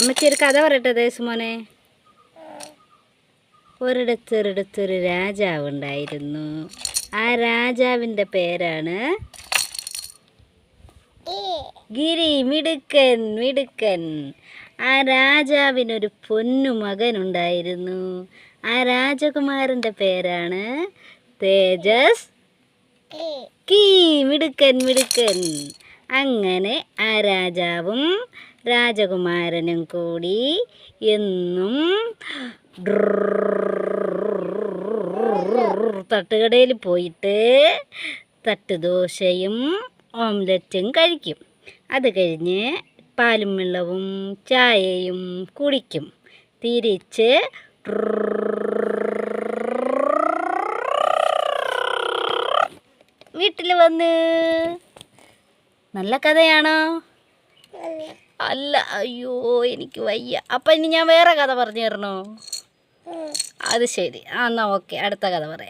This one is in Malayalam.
അമ്മച്ചി ഒരു കഥ പറയട്ടെ ദേശമോനെ. ഒരിടത്തൊരു രാജാവ് ഉണ്ടായിരുന്നു. ആ രാജാവിൻ്റെ പേരാണ് ഗിരി. മിടുക്കൻ മിടുക്കൻ. ആ രാജാവിനൊരു പൊന്നു മകനുണ്ടായിരുന്നു. ആ രാജകുമാരൻ്റെ പേരാണ് തേജസ് കീ. മിടുക്കൻ മിടുക്കൻ. അങ്ങനെ ആ രാജാവും രാജകുമാരനും കൂടി എന്നും തട്ടുകടയിൽ പോയിട്ട് തട്ടുദോശയും ഓംലറ്റും കഴിക്കും. അത് കഴിഞ്ഞ് പാലും വെള്ളവും ചായയും കുടിക്കും. തിരിച്ച് വീട്ടിൽ വന്ന്. നല്ല കഥയാണോ? അല്ല, അയ്യോ എനിക്ക് വയ്യ. അപ്പം ഇനി ഞാൻ വേറെ കഥ പറഞ്ഞു തരണോ? അത് ശരി. എന്നാൽ ഓക്കെ, അടുത്ത കഥ പറയാം.